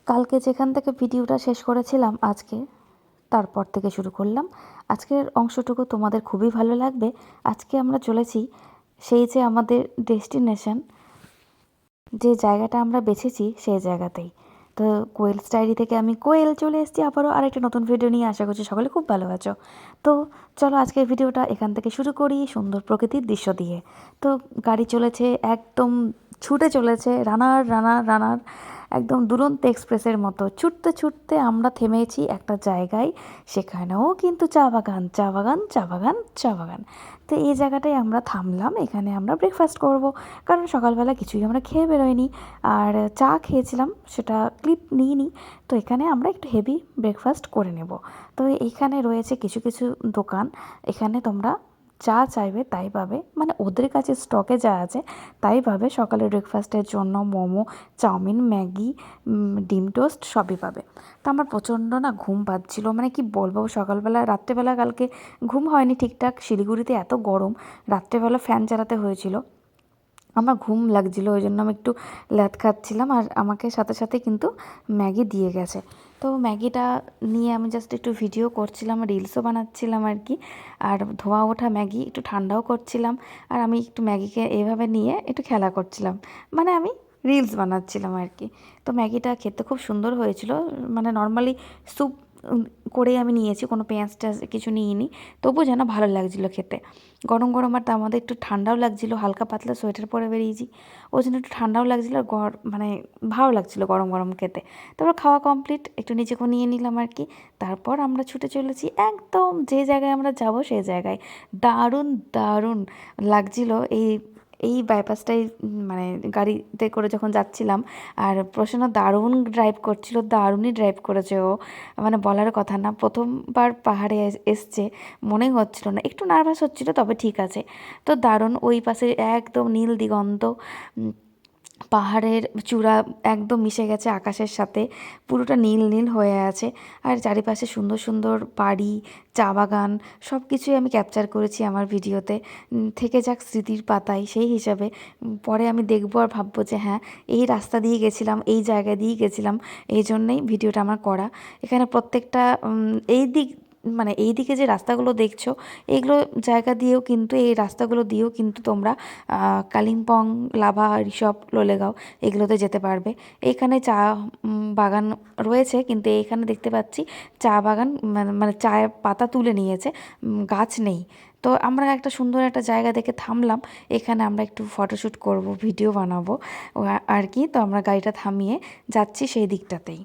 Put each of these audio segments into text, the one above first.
কালকে যেখান থেকে ভিডিওটা শেষ করেছিলাম আজকে তারপর থেকে শুরু করলাম। আজকের অংশটুকু তোমাদের খুবই ভালো লাগবে। আজকে আমরা চলেছি সেই যে আমাদের ডেস্টিনেশন, যে জায়গাটা আমরা বেছেছি সেই জায়গাতেই। তো কোয়েলস ডায়েরি থেকে আমি কোয়েল চলে এসেছি আবারও আরেকটা নতুন ভিডিও নিয়ে। আশা করছি সকলে খুব ভালো আছো। তো চলো আজকের ভিডিওটা এখান থেকে শুরু করি সুন্দর প্রকৃতির দৃশ্য দিয়ে। তো গাড়ি চলেছে একদম ছুটে চলেছে, রানার রানার রানার, একদম দুরন্ত এক্সপ্রেসের মতো ছুটতে ছুটতে আমরা থেমেছি একটা জায়গায়। সেখানেও কিন্তু চা বাগান চা বাগান চা বাগান চা বাগান। তো এই জায়গাটায় আমরা থামলাম, এখানে আমরা ব্রেকফাস্ট করব, কারণ সকালবেলা কিছুই আমরা খেয়ে বেরোয়নি। আর চা খেয়েছিলাম, সেটা ক্লিপ নিইনি। তো এখানে আমরা একটু হেভি ব্রেকফাস্ট করে নেব। তো এইখানে রয়েছে কিছু কিছু দোকান, এখানে তোমরা যা চাইবে তাই পাবে, মানে ওদের কাছে স্টকে যা আছে তাই পাবে। সকালে ব্রেকফাস্টের জন্য মোমো, চাউমিন, ম্যাগি, ডিম টোস্ট সবই পাবে। তো আমার প্রচণ্ড না ঘুম পাচ্ছিল, মানে কি বলবো, সকালবেলা রাত্রেবেলা কালকে ঘুম হয়নি ঠিকঠাক। শিলিগুড়িতে এত গরম, রাত্রেবেলা ফ্যান চালাতে হয়েছিল। আমার ঘুম লাগছিল, ওই জন্য আমি একটু ল্যাদ খাচ্ছিলাম। আর আমাকে সাথে সাথে কিন্তু ম্যাগি দিয়ে গেছে। তো ম্যাগিটা নিয়ে আমি জাস্ট একটু ভিডিও করছিলাম, রিলসও বানাচ্ছিলাম আর কি। আর ধোয়া ওঠা ম্যাগি একটু ঠান্ডাও করছিলাম। আর আমি একটু ম্যাগিকে এভাবে নিয়ে একটু খেলা করছিলাম, মানে আমি রিলস বানাচ্ছিলাম আর কি। তো ম্যাগিটা খেতে খুব সুন্দর হয়েছিল, মানে নর্মালি স্যুপ করেই আমি নিয়েছি, কোনো পেঁয়াজ টেঁয়াজ কিছু নিইনি। তবু যেন ভালো লাগছিলো খেতে। গরম গরম, আর তার মধ্যে একটু ঠান্ডাও লাগছিলো, হালকা পাতলা সোয়েটার পরে বেরিয়েছি, ওই জন্য একটু ঠান্ডাও লাগছিলো। আর মানে ভালো লাগছিলো গরম গরম খেতে। তারপর খাওয়া কমপ্লিট, একটু নিজেকেও নিয়ে নিলাম আর কি। তারপর আমরা ছুটে চলেছি একদম যে জায়গায় আমরা যাব সেই জায়গায়। দারুণ দারুণ লাগছিলো এই এই বাইপাসটাই, মানে গাড়িতে করে যখন যাচ্ছিলাম। আর প্রসন্ন দারুণ ড্রাইভ করছিল, দারুণই ড্রাইভ করেছে ও, মানে বলার কথা না। প্রথমবার পাহাড়ে এসছে, মনেই হচ্ছিল না, একটু নার্ভাস হচ্ছিল, তবে ঠিক আছে। তো দারুণ, ওই পাশে একদম নীল দিগন্ত, পাহাড়ের চূড়া একদম মিশে গেছে আকাশের সাথে, পুরোটা নীল নীল হয়ে আছে। আর চারিপাশে সুন্দর সুন্দর বাড়ি, চা বাগান, সব কিছুই আমি ক্যাপচার করেছি আমার ভিডিওতে। থেকে যাক স্মৃতির পাতায় সেই হিসাবে। পরে আমি দেখবো আর ভাববো যে হ্যাঁ, এই রাস্তা দিয়ে গেছিলাম, এই জায়গা দিয়ে গেছিলাম, এই জন্যেই ভিডিওটা আমার করা। এখানে প্রত্যেকটা এই দিক, মানে এই দিকে যে রাস্তাগুলো দেখছো, এইগুলো জায়গা দিয়েও কিন্তু, এই রাস্তাগুলো দিয়েও কিন্তু তোমরা কালিম্পং, লাভা, ঋষভ, লোলেগাঁও এগুলোতে যেতে পারবে। এইখানে চা বাগান রয়েছে, কিন্তু এইখানে দেখতে পাচ্ছি চা বাগান মানে চায়ের পাতা তুলে নিয়েছে, গাছ নেই। তো আমরা একটা সুন্দর একটা জায়গা দেখে থামলাম, এখানে আমরা একটু ফটোশ্যুট করব, ভিডিও বানাবো আর কি। তো আমরা গাড়িটা থামিয়ে যাচ্ছি সেই দিকটাতেই।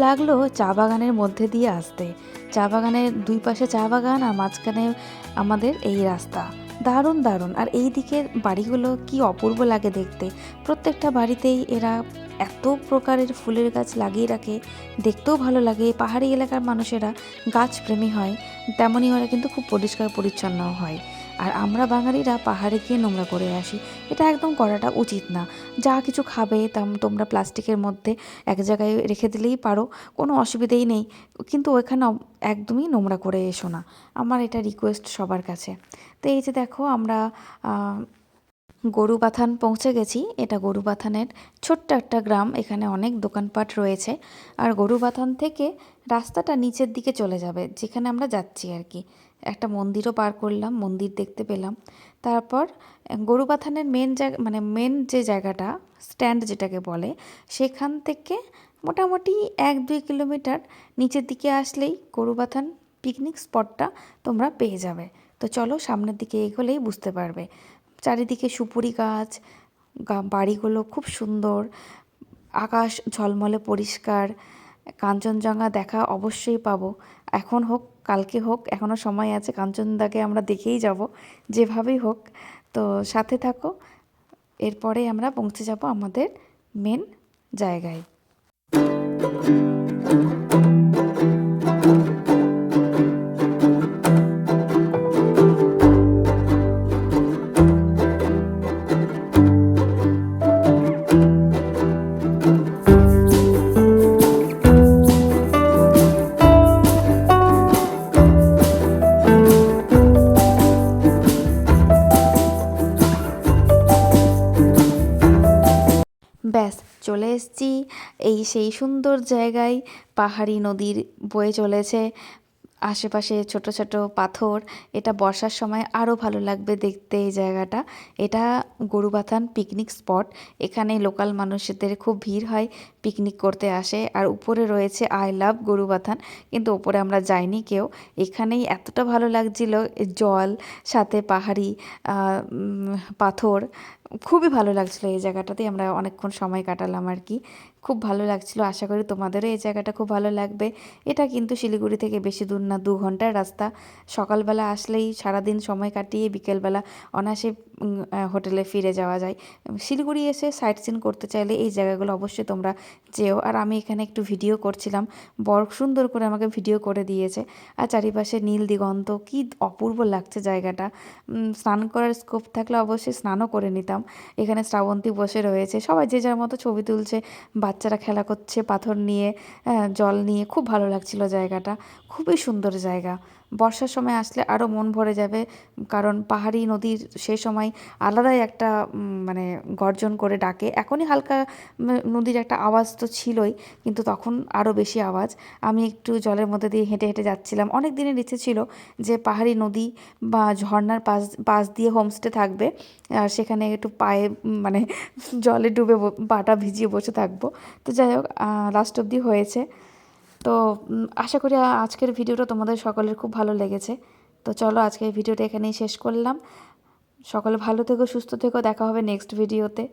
লাগলো চা বাগানের মধ্যে দিয়ে আসতে। চা বাগানের দুই পাশে চা বাগান আর মাঝখানে আমাদের এই রাস্তা। দারুণ দারুণ। আর এই দিকের বাড়িগুলো কি অপূর্ব লাগে দেখতে। প্রত্যেকটা বাড়িতেই এরা এত প্রকারের ফুলের গাছ লাগিয়ে রাখে, দেখতেও ভালো লাগে। পাহাড়ি এলাকার মানুষেরা গাছপ্রেমী হয়, তেমনই ওরা কিন্তু খুব পরিষ্কার পরিচ্ছন্নও হয়। আর আমরা বাঙালিরা পাহাড়ে গিয়ে নোংরা করে আসি, এটা একদম করাটা উচিত না। যা কিছু খাবে তোমরা প্লাস্টিকের মধ্যে এক জায়গায় রেখে দিলেই পারো, কোনো অসুবিধেই নেই, কিন্তু ওইখানে একদমই নোংরা করে এসো না। আমার এটা রিকোয়েস্ট সবার কাছে। তো এই যে দেখো আমরা গরুবাথান পৌঁছে গেছি। এটা গরুবাথানের ছোট্ট একটা গ্রাম, এখানে অনেক দোকানপাট রয়েছে। আর গরুবাথান থেকে রাস্তাটা নিচের দিকে চলে যাবে, যেখানে আমরা যাচ্ছি আর কি। একটা মন্দিরও পার করলাম, মন্দির দেখতে পেলাম। তারপর গরুবাথানের মেন যে জায়গাটা, স্ট্যান্ড যেটাকে বলে, সেখান থেকে মোটামুটি 1-2 কিলোমিটার নিচের দিকে আসলেই গরুবাথান পিকনিক স্পটটা তোমরা পেয়ে যাবে। তো চলো সামনের দিকে এগোলেই বুঝতে পারবে। চারিদিকে সুপুরি গাছ, বাড়িগুলো খুব সুন্দর, আকাশ ঝলমলে পরিষ্কার। কাঞ্চনজঙ্ঘা দেখা অবশ্যই পাবো, এখন হোক কালকে হোক, এখনও সময় আছে। কাঞ্চনজঙ্ঘাকে আমরা দেখেই যাব যেভাবেই হোক। তো সাথে থাকো, এরপরে আমরা পৌঁছে যাব আমাদের মেন জায়গায়। ব্যাস চলে এসেছি সেই সুন্দর জায়গায়। পাহাড়ি নদীর বয়ে চলেছে, আশেপাশে ছোট ছোট পাথর। এটা বর্ষার সময় আরও ভালো লাগবে দেখতে এই জায়গাটা। এটা গরুবাথান পিকনিক স্পট, এখানে লোকাল মানুষদের খুব ভিড় হয়, পিকনিক করতে আসে। আর উপরে রয়েছে আই লাভ গরুবাথান, কিন্তু ওপরে আমরা যাইনি কেউ। এখানেই এতটা ভালো লাগছিল, জল সাথে পাহাড়ি পাথর, খুবই ভালো লাগছিলো। এই জায়গাটাতেই আমরা অনেকক্ষণ সময় কাটালাম আর কি, খুব ভালো লাগছিলো। আশা করি তোমাদেরও এই জায়গাটা খুব ভালো লাগবে। এটা কিন্তু শিলিগুড়ি থেকে বেশি দূর না, 2 ঘন্টার রাস্তা। সকালবেলা আসলেই সারাদিন সময় কাটিয়ে বিকেলবেলা অনায়াসে হোটেলে ফিরে যাওয়া যায়। শিলিগুড়ি এসে সাইট সিন করতে চাইলে এই জায়গাগুলো অবশ্যই তোমরা যেও। আর আমি এখানে একটু ভিডিও করছিলাম, বর সুন্দর করে আমাকে ভিডিও করে দিয়েছে। আর চারিপাশে নীল দিগন্ত, কি অপূর্ব লাগছে জায়গাটা। স্নান করার স্কোপ থাকলে অবশ্যই স্নানও করে নিতাম। এখানে শ্রাবন্তী বসে রয়েছে, সবাই যে যার মতো ছবি তুলছে, বাচ্চারা খেলা করছে পাথর নিয়ে, জল নিয়ে। খুব ভালো লাগছিল জায়গাটা, খুবই সুন্দর জায়গা। বর্ষার সময় আসলে আরও মন ভরে যাবে, কারণ পাহাড়ি নদীর সে সময় আলাদাই একটা মানে গর্জন করে ডাকে। এখনই হালকা নদীর একটা আওয়াজ তো ছিলই, কিন্তু তখন আরও বেশি আওয়াজ। আমি একটু জলের মধ্যে দিয়ে হেঁটে হেঁটে যাচ্ছিলাম। অনেক দিনের ইচ্ছে ছিল যে পাহাড়ি নদী বা ঝর্নার পাশ দিয়ে হোমস্টে থাকবে, আর সেখানে একটু পায়ে মানে জলে ডুবে পাটা ভিজিয়ে বসে থাকবো। তো যাই হোক, লাস্ট অবধি হয়েছে। তো আশা করি আজকের ভিডিওটা তোমাদের সকলের খুব ভালো লেগেছে। তো চলো আজকের ভিডিওটা এখানেই শেষ করলাম। সকলে ভালো থেকো, সুস্থ থেকো, দেখা হবে নেক্সট ভিডিওতে।